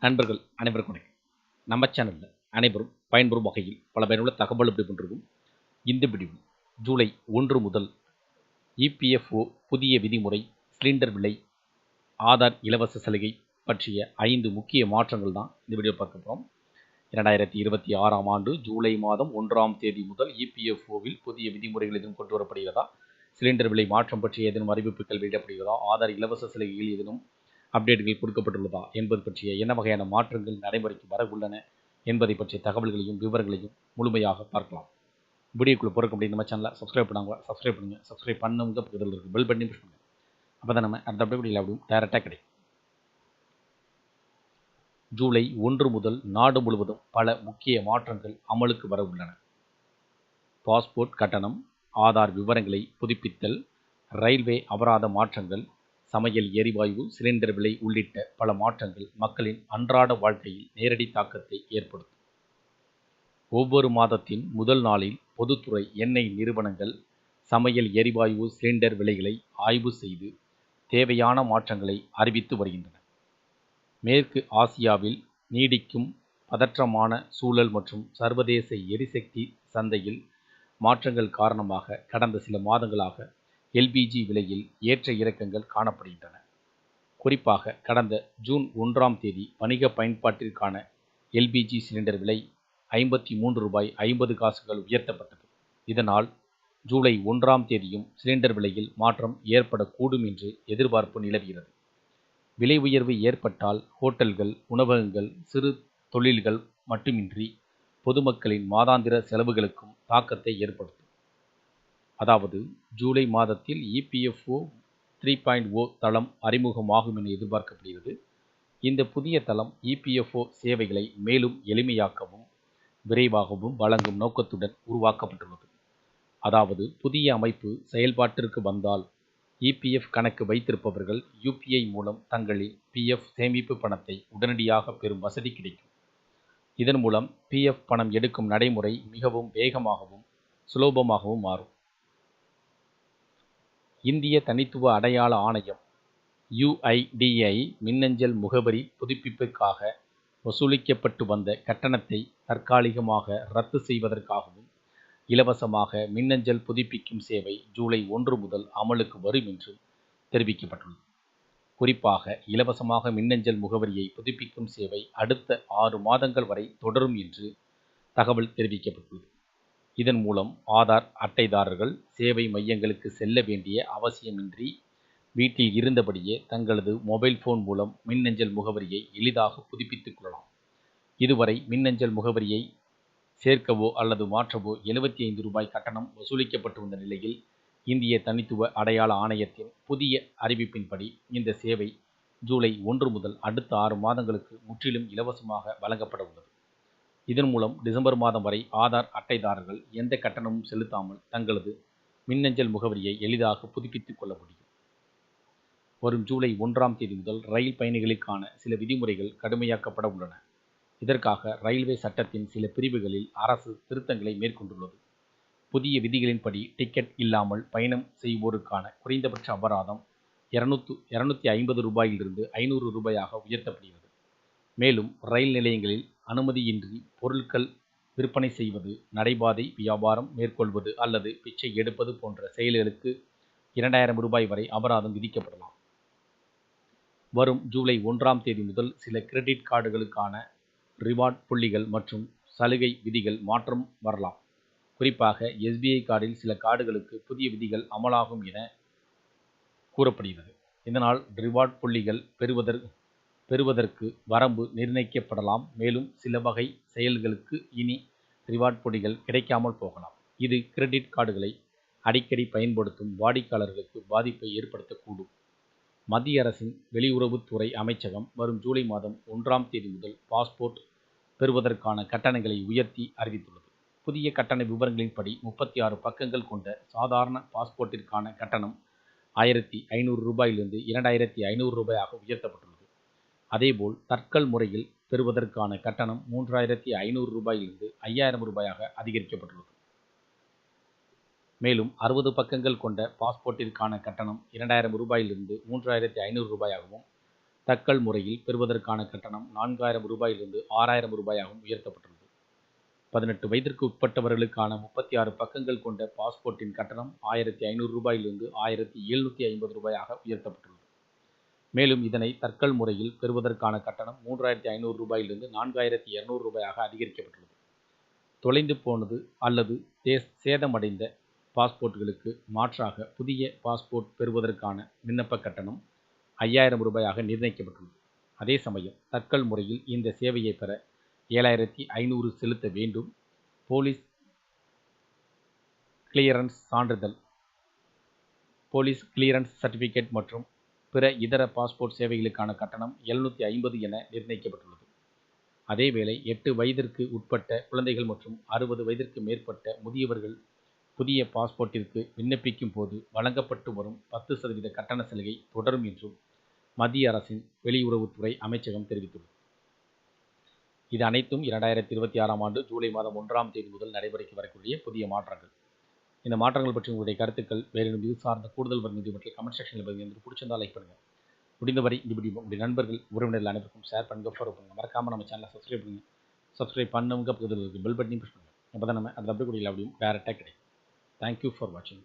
நண்பர்கள் அனைவருக்கும் வணக்கம். நம்ம சேனலில் அனைவரும் பயன்பெறும் வகையில் பல பயனுள்ள தகவல் எப்படி பண்ணுறதும் இந்த பிடிவு ஜூலை 1 முதல் இபிஎஃப்ஓ புதிய விதிமுறை, சிலிண்டர் விலை, ஆதார் இலவச சலுகை பற்றிய 5 முக்கிய மாற்றங்கள் தான் இந்த வீடியோ பார்க்க போகிறோம். 2026ஆம் ஆண்டு ஜூலை மாதம் 1ஆம் தேதி முதல் இபிஎஃப்ஓவில் புதிய விதிமுறைகள் எதுவும் கொண்டு வரப்படுகிறதா, சிலிண்டர் விலை மாற்றம் பற்றிய ஏதேனும் அறிவிப்புகள் வெளியிடப்படுகிறதா, ஆதார் இலவச சலுகைகள் ஏதேனும் அப்டேட்டுகள் கொடுக்கப்பட்டுள்ளதா என்பது பற்றிய என்ன வகையான மாற்றங்கள் நடைமுறைக்கு வர உள்ளன என்பதை பற்றிய தகவல்களையும் விவரங்களையும் முழுமையாக பார்க்கலாம். வீடியோக்குள்ளே போகிறக்கு அப்படி நம்ம சேனலை சப்ஸ்கிரைப் பண்ணுங்க. சப்ஸ்கிரைப் பண்ணுங்க. பக்கத்தில் இருக்குது பெல் பட்டனை ப்ரெஸ் பண்ணுங்க. அப்போ தான் நம்ம அடுத்த அப்டேட் அப்படியும் டைரெக்டாக கிடைக்கும். ஜூலை 1 முதல் நாடு முழுவதும் பல முக்கிய மாற்றங்கள் அமலுக்கு வர உள்ளன. பாஸ்போர்ட் கட்டணம், ஆதார் விவரங்களை புதுப்பித்தல், ரயில்வே அபராத மாற்றங்கள், சமையல் எரிவாயு சிலிண்டர் விலை உள்ளிட்ட பல மாற்றங்கள் மக்களின் அன்றாட வாழ்க்கையில் நேரடி தாக்கத்தை ஏற்படுத்தும். ஒவ்வொரு மாதத்தின் முதல் நாளில் பொதுத்துறை எண்ணெய் நிறுவனங்கள் சமையல் எரிவாயு சிலிண்டர் விலைகளை ஆய்வு செய்து தேவையான மாற்றங்களை அறிவித்து வருகின்றன. மேற்கு ஆசியாவில் நீடிக்கும் பதற்றமான சூழல் மற்றும் சர்வதேச எரிசக்தி சந்தையில் மாற்றங்கள் காரணமாக கடந்த சில மாதங்களாக எல்பிஜி விலையில் ஏற்ற இறக்கங்கள் காணப்படுகின்றன. குறிப்பாக கடந்த ஜூன் 1ஆம் தேதி வணிக பயன்பாட்டிற்கான எல்பிஜி சிலிண்டர் விலை ரூ. 53.50 உயர்த்தப்பட்டது. இதனால் ஜூலை 1ஆம் தேதியும் சிலிண்டர் விலையில் மாற்றம் ஏற்படக்கூடும் என்று எதிர்பார்ப்பு நிலவுகிறது. விலை உயர்வு ஏற்பட்டால் ஹோட்டல்கள், உணவகங்கள், சிறு தொழில்கள் மட்டுமின்றி பொதுமக்களின் மாதாந்திர செலவுகளுக்கும் தாக்கத்தை ஏற்படுத்தும். அதாவது ஜூலை மாதத்தில் இபிஎஃப்ஓ 3.0 தளம் அறிமுகமாகும் என எதிர்பார்க்கப்படுகிறது. இந்த புதிய தளம் இபிஎஃப்ஓ சேவைகளை மேலும் எளிமையாக்கவும் விரைவாகவும் வழங்கும் நோக்கத்துடன் உருவாக்கப்பட்டுள்ளது. அதாவது புதிய அமைப்பு செயல்பாட்டிற்கு வந்தால் இபிஎஃப் கணக்கு வைத்திருப்பவர்கள் யுபிஐ மூலம் தங்களின் பிஎஃப் சேமிப்பு பணத்தை உடனடியாக பெறும் வசதி கிடைக்கும். இதன் மூலம் பிஎஃப் பணம் எடுக்கும் நடைமுறை மிகவும் வேகமாகவும் சுலபமாகவும் மாறும். இந்திய தனித்துவ அடையாள ஆணையம் UIDAI மின்னஞ்சல் முகவரி புதுப்பிப்புக்காக வசூலிக்கப்பட்டு வந்த கட்டணத்தை தற்காலிகமாக ரத்து செய்வதற்காகவும் இலவசமாக மின்னஞ்சல் புதுப்பிக்கும் சேவை ஜூலை 1 முதல் அமலுக்கு வரும் என்று தெரிவிக்கப்பட்டுள்ளது. குறிப்பாக இலவசமாக மின்னஞ்சல் முகவரியை புதுப்பிக்கும் சேவை அடுத்த 6 மாதங்கள் வரை தொடரும் என்று தகவல் தெரிவிக்கப்பட்டுள்ளது. இதன் மூலம் ஆதார் அட்டைதாரர்கள் சேவை மையங்களுக்கு செல்ல வேண்டிய அவசியமின்றி வீட்டில் இருந்தபடியே தங்களது மொபைல் போன் மூலம் மின்னஞ்சல் முகவரியை எளிதாக புதுப்பித்துக் கொள்ளலாம். இதுவரை மின்னஞ்சல் முகவரியை சேர்க்கவோ அல்லது மாற்றவோ ரூ. 75 கட்டணம் வசூலிக்கப்பட்டு வந்த நிலையில் இந்திய தனித்துவ அடையாள ஆணையத்தின் புதிய அறிவிப்பின்படி இந்த சேவை ஜூலை 1 முதல் அடுத்த 6 மாதங்களுக்கு முற்றிலும் இலவசமாக வழங்கப்பட உள்ளது. இதன் மூலம் டிசம்பர் மாதம் வரை ஆதார் அட்டைதாரர்கள் எந்த கட்டணமும் செலுத்தாமல் தங்களது மின்னஞ்சல் முகவரியை எளிதாக புதுப்பித்துக் கொள்ள முடியும். வரும் ஜூலை 1ஆம் தேதி முதல் ரயில் பயணிகளுக்கான சில விதிமுறைகள் கடுமையாக்கப்பட உள்ளன. இதற்காக ரயில்வே சட்டத்தின் சில பிரிவுகளில் அரசு திருத்தங்களை மேற்கொண்டுள்ளது. புதிய விதிகளின்படி டிக்கெட் இல்லாமல் பயணம் செய்வோருக்கான குறைந்தபட்ச அபராதம் ரூ. 250 ரூபாயிலிருந்து ரூ. 500 மேலும் ரயில் நிலையங்களில் அனுமதியின்றி பொருட்கள் விற்பனை செய்வது, நடைபாதை வியாபாரம் மேற்கொள்வது அல்லது பிச்சை எடுப்பது போன்ற செயல்களுக்கு ரூ. 2000 வரை அபராதம் விதிக்கப்படலாம். வரும் ஜூலை 1ஆம் தேதி முதல் சில கிரெடிட் கார்டுகளுக்கான ரிவார்ட் புள்ளிகள் மற்றும் சலுகை விதிகள் மாற்றம் வரலாம். குறிப்பாக SBI கார்டில் சில கார்டுகளுக்கு புதிய விதிகள் அமலாகும் என கூறப்படுகிறது. இதனால் ரிவார்ட் புள்ளிகள் பெறுவதற்கு வரம்பு நிர்ணயிக்கப்படலாம். மேலும் சில வகை செயல்களுக்கு இனி ரிவார்ட் புள்ளிகள் கிடைக்காமல் போகலாம். இது கிரெடிட் கார்டுகளை அடிக்கடி பயன்படுத்தும் வாடிக்கையாளர்களுக்கு பாதிப்பை ஏற்படுத்தக்கூடும். மத்திய அரசின் வெளியுறவுத்துறை அமைச்சகம் வரும் ஜூலை மாதம் 1ஆம் தேதி முதல் பாஸ்போர்ட் பெறுவதற்கான கட்டணங்களை உயர்த்தி அறிவித்துள்ளது. புதிய கட்டண விவரங்களின்படி 36 பக்கங்கள் கொண்ட சாதாரண பாஸ்போர்ட்டிற்கான கட்டணம் ரூ. 1500 ரூ. 2500 உயர்த்தப்பட்டுள்ளது. அதேபோல் தட்கல் முறையில் பெறுவதற்கான கட்டணம் ரூ. 3500 அதிகரிக்கப்பட்டுள்ளது. மேலும் 60 பக்கங்கள் கொண்ட பாஸ்போர்ட்டிற்கான கட்டணம் ரூ. 2000 ரூ. 3500 தட்கல் முறையில் பெறுவதற்கான கட்டணம் 4000 ரூபாயிலிருந்து 6000 ரூபாயாகவும் உயர்த்தப்பட்டுள்ளது. 18 வயதிற்கு உட்பட்டவர்களுக்கான 36 பக்கங்கள் கொண்ட பாஸ்போர்ட்டின் கட்டணம் 1500 ரூபாயிலிருந்து 1750 ரூபாயாக உயர்த்தப்பட்டுள்ளது. மேலும் இதனை தட்கல் முறையில் பெறுவதற்கான கட்டணம் 3500 ரூபாயிலிருந்து 4200 ரூபாயாக அதிகரிக்கப்பட்டுள்ளது. தொலைந்து போனது அல்லது சேதமடைந்த பாஸ்போர்ட்களுக்கு மாற்றாக புதிய பாஸ்போர்ட் பெறுவதற்கான விண்ணப்ப கட்டணம் 5000 ரூபாயாக நிர்ணயிக்கப்பட்டுள்ளது. அதே சமயம் தட்கல் முறையில் இந்த சேவையை பெற 7500 செலுத்த வேண்டும். போலீஸ் கிளியரன்ஸ் சான்றிதழ், போலீஸ் கிளியரன்ஸ் சர்டிபிகேட் மற்றும் பிற இதர பாஸ்போர்ட் சேவைகளுக்கான கட்டணம் 750 என நிர்ணயிக்கப்பட்டுள்ளது. அதேவேளை 8 வயதிற்கு உட்பட்ட குழந்தைகள் மற்றும் 60 வயதிற்கு மேற்பட்ட முதியவர்கள் புதிய பாஸ்போர்ட்டிற்கு விண்ணப்பிக்கும் போது வழங்கப்பட்டு வரும் 10% கட்டண சலுகை தொடரும் என்றும் மத்திய அரசின் வெளியுறவுத்துறை அமைச்சகம் தெரிவித்துள்ளது. இது அனைத்தும் 2026ஆம் ஆண்டு ஜூலை மாதம் 1ஆம் தேதி முதல் நடைமுறைக்கு வரக்கூடிய புதிய மாற்றங்கள். இந்த மாற்றங்கள் பற்றி உங்களுடைய கருத்துக்கள், வேறு இது சார்ந்த கூடுதல் வருவது பற்றி கமெண்ட் செக்ஷனில் பதிவு பிடிச்சிருந்தா லைக் பண்ணுங்கள். முடிந்தவரை இந்த வீடியோ உங்களுடைய நண்பர்கள், உறவினர்கள் அனைவருக்கும் ஷேர் பண்ணுங்க, ஃபாலோ பண்ணுங்கள். மறக்காமல் நம்ம சேனலை சப்ஸ்கிரைப் பண்ணுங்கள். சப்ஸ்கிரைப் பண்ணவங்க பக்கத்தில் பெல் பட்டனையும் ப்ரெஸ் பண்ணுங்கள். அப்போ தான் நம்ம அதில் அப்படி கூட இல்லை அப்படியும் டேரெக்டாக கிடைக்கும். தேங்க்யூ ஃபார் வாட்சிங்.